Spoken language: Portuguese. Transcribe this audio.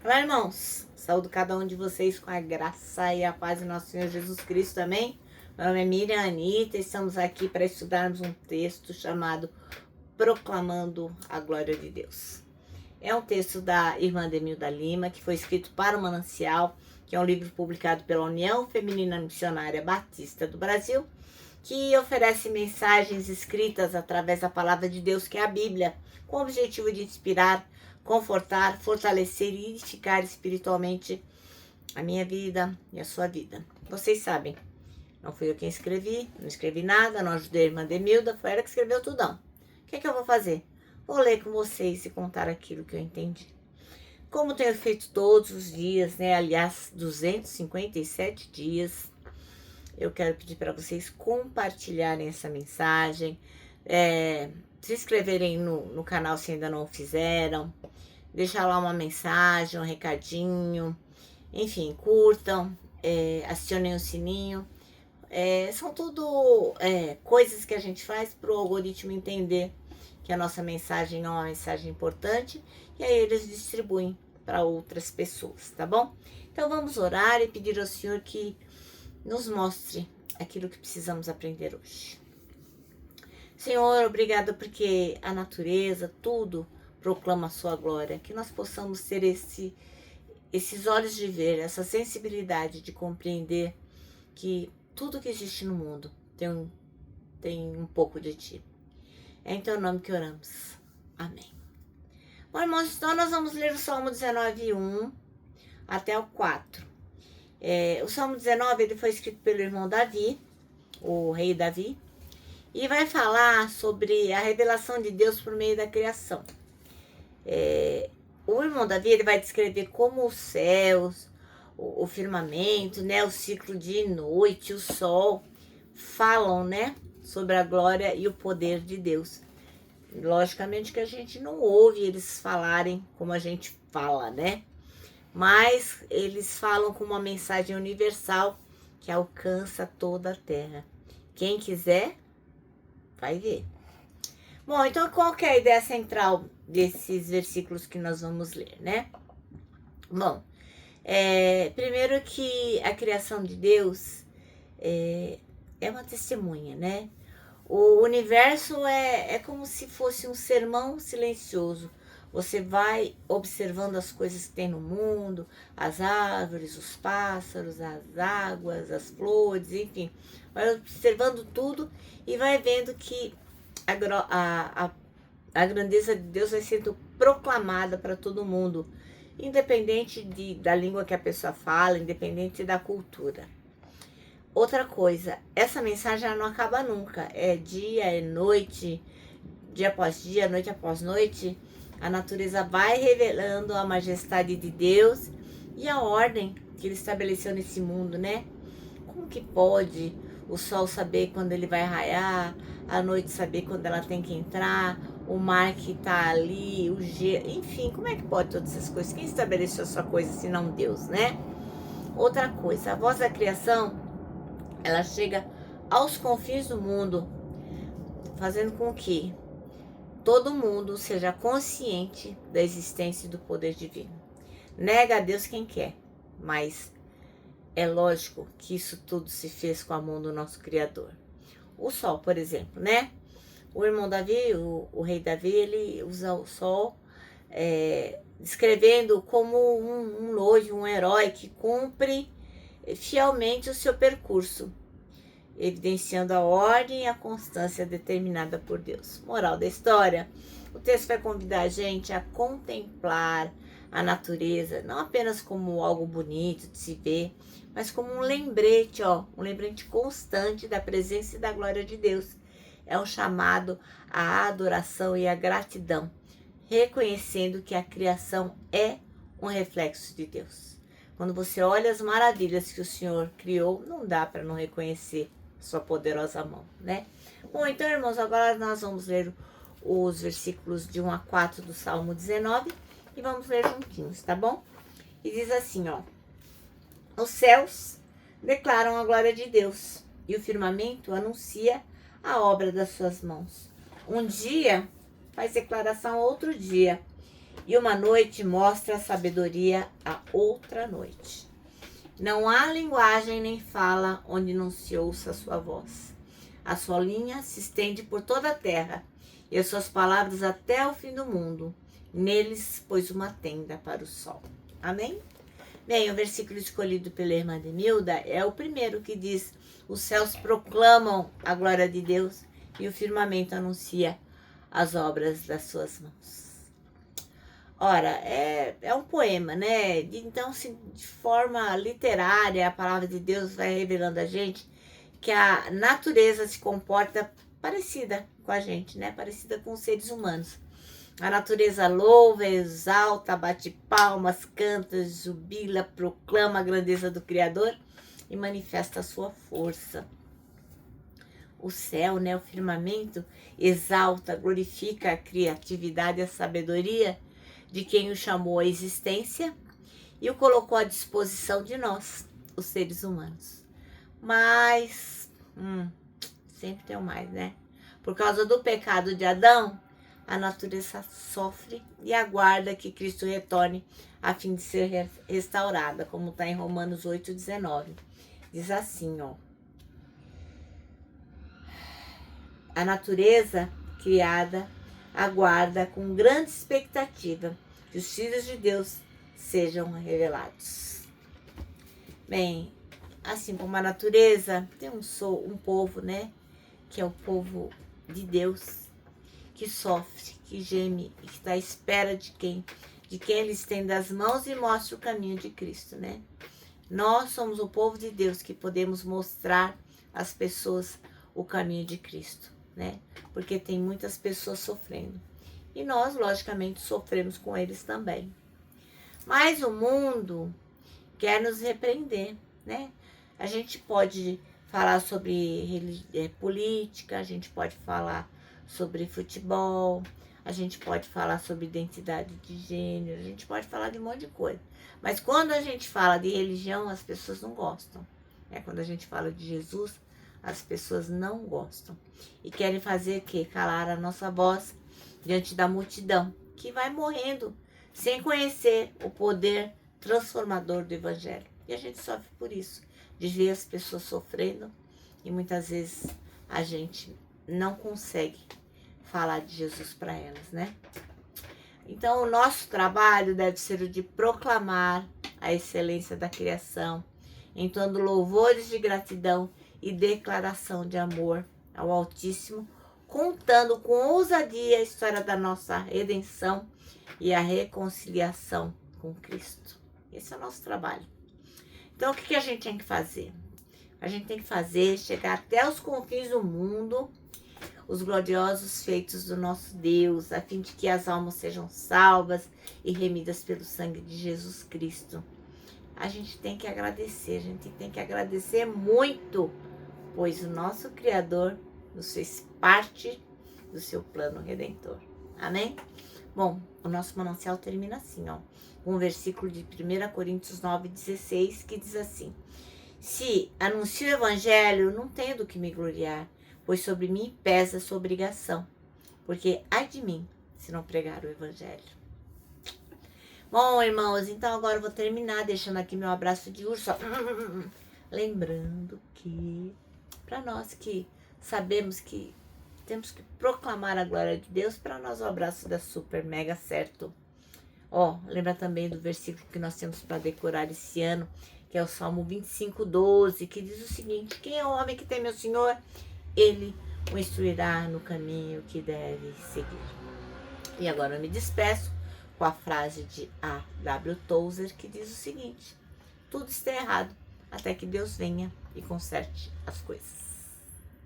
Olá, irmãos. Saúdo cada um de vocês com a graça e a paz do nosso Senhor Jesus Cristo, amém? Meu nome é Miriam Anita e estamos aqui para estudarmos um texto chamado Proclamando a Glória de Deus. É um texto da irmã Demilda Lima, que foi escrito para o Manancial, que é um livro publicado pela União Feminina Missionária Batista do Brasil, que oferece mensagens escritas através da palavra de Deus, que é a Bíblia, com o objetivo de inspirar, confortar, fortalecer e edificar espiritualmente a minha vida e a sua vida. Vocês sabem, não fui eu quem escrevi, não escrevi nada, não ajudei a irmã Demilda, foi ela que escreveu tudão. O que é que eu vou fazer? Vou ler com vocês e contar aquilo que eu entendi. Como tenho feito todos os dias, né? Aliás, 257 dias, eu quero pedir para vocês compartilharem essa mensagem, se inscreverem no canal se ainda não o fizeram, deixar lá uma mensagem, um recadinho, enfim, curtam, acionem o sininho. São tudo coisas que a gente faz para o algoritmo entender que a nossa mensagem é uma mensagem importante e aí eles distribuem para outras pessoas, tá bom? Então vamos orar e pedir ao Senhor que nos mostre aquilo que precisamos aprender hoje. Senhor, obrigado porque a natureza, tudo proclama a sua glória, que nós possamos ter esses olhos de ver, essa sensibilidade de compreender que tudo que existe no mundo tem um pouco de ti. É em teu nome que oramos. Amém. Bom, irmãos, então nós vamos ler o Salmo 19, 1 até o 4. O Salmo 19 ele foi escrito pelo irmão Davi, o rei Davi, e vai falar sobre a revelação de Deus por meio da criação. O irmão Davi ele vai descrever como os céus, o firmamento, né, o ciclo dia e noite, o sol, falam, né, sobre a glória e o poder de Deus. Logicamente que a gente não ouve eles falarem como a gente fala, né? Mas eles falam com uma mensagem universal que alcança toda a terra. Quem quiser, vai ver. Bom, então qual que é a ideia central desses versículos que nós vamos ler, né? Bom, primeiro que a criação de Deus é uma testemunha, né? O universo é como se fosse um sermão silencioso. Você vai observando as coisas que tem no mundo, as árvores, os pássaros, as águas, as flores, enfim. Vai observando tudo e vai vendo que a grandeza de Deus vai sendo proclamada para todo mundo, independente da língua que a pessoa fala, independente da cultura. Outra coisa, essa mensagem não acaba nunca. É dia, é noite, dia após dia, noite após noite. A natureza vai revelando a majestade de Deus e a ordem que ele estabeleceu nesse mundo, né? Como que pode o sol saber quando ele vai raiar, a noite saber quando ela tem que entrar, o mar que tá ali, o gelo, enfim, como é que pode todas essas coisas? Quem estabeleceu essa coisa se não Deus, né? Outra coisa, a voz da criação, ela chega aos confins do mundo, fazendo com que todo mundo seja consciente da existência e do poder divino. Nega a Deus quem quer, mas é lógico que isso tudo se fez com a mão do nosso Criador. O sol, por exemplo, né? O irmão Davi, o rei Davi, ele usa o sol descrevendo como um noivo, um herói que cumpre fielmente o seu percurso, evidenciando a ordem e a constância determinada por Deus. Moral da história, o texto vai convidar a gente a contemplar a natureza, não apenas como algo bonito de se ver, mas como um lembrete, um lembrete constante da presença e da glória de Deus. É um chamado à adoração e à gratidão, reconhecendo que a criação é um reflexo de Deus. Quando você olha as maravilhas que o Senhor criou, não dá para não reconhecer sua poderosa mão, né? Bom, então, irmãos, agora nós vamos ler os versículos de 1 a 4 do Salmo 19 e vamos ler juntinhos, tá bom? E diz assim, os céus declaram a glória de Deus e o firmamento anuncia a obra das suas mãos. Um dia faz declaração a outro dia e uma noite mostra a sabedoria a outra noite. Não há linguagem nem fala onde não se ouça a sua voz. A sua linha se estende por toda a terra, e as suas palavras até o fim do mundo. Neles pôs uma tenda para o sol. Amém? Bem, o versículo escolhido pela irmã Denilda é o primeiro que diz: os céus proclamam a glória de Deus e o firmamento anuncia as obras das suas mãos. Ora, é um poema, né? Então, de forma literária, a palavra de Deus vai revelando a gente que a natureza se comporta parecida com a gente, né? Parecida com os seres humanos. A natureza louva, exalta, bate palmas, canta, jubila, proclama a grandeza do Criador e manifesta a sua força. O céu, né, o firmamento, exalta, glorifica a criatividade e a sabedoria de quem o chamou à existência e o colocou à disposição de nós, os seres humanos. Mas, sempre tem um mais, né? Por causa do pecado de Adão, a natureza sofre e aguarda que Cristo retorne a fim de ser restaurada, como está em Romanos 8,19. Diz assim, ó. A natureza criada aguarda com grande expectativa que os filhos de Deus sejam revelados. Bem, assim como a natureza, tem um povo, né? Que é o povo de Deus, que sofre, que geme e que está à espera de quem ele estenda as mãos e mostra o caminho de Cristo, né? Nós somos o povo de Deus que podemos mostrar às pessoas o caminho de Cristo, né? Porque tem muitas pessoas sofrendo. E nós, logicamente, sofremos com eles também. Mas o mundo quer nos repreender, né? A gente pode falar sobre política, a gente pode falar sobre futebol, a gente pode falar sobre identidade de gênero, a gente pode falar de um monte de coisa. Mas quando a gente fala de religião, as pessoas não gostam. Quando a gente fala de Jesus, as pessoas não gostam. E querem fazer o quê? Calar a nossa voz diante da multidão, que vai morrendo sem conhecer o poder transformador do Evangelho. E a gente sofre por isso, de ver as pessoas sofrendo e muitas vezes a gente não consegue falar de Jesus para elas, né? Então, o nosso trabalho deve ser o de proclamar a excelência da criação, entoando louvores de gratidão e declaração de amor ao Altíssimo, contando com ousadia a história da nossa redenção e a reconciliação com Cristo. Esse é o nosso trabalho. Então, o que a gente tem que fazer? A gente tem que fazer chegar até os confins do mundo os gloriosos feitos do nosso Deus, a fim de que as almas sejam salvas e remidas pelo sangue de Jesus Cristo. A gente tem que agradecer, muito, pois o nosso Criador nos fez parte do seu plano redentor. Amém? Bom, o nosso manancial termina assim, ó, com um versículo de 1 Coríntios 9,16, que diz assim: se anuncio o evangelho, não tenho do que me gloriar, pois sobre mim pesa sua obrigação, porque ai de mim se não pregar o evangelho. Bom, irmãos, então agora eu vou terminar deixando aqui meu abraço de urso. Lembrando que, para nós que sabemos que temos que proclamar a glória de Deus, para nós o abraço dá super mega certo. Lembra também do versículo que nós temos para decorar esse ano, que é o Salmo 25:12, que diz o seguinte: quem é o homem que teme ao Senhor? Ele o instruirá no caminho que deve seguir. E agora eu me despeço com a frase de A.W. Tozer, que diz o seguinte: tudo está errado até que Deus venha e conserte as coisas.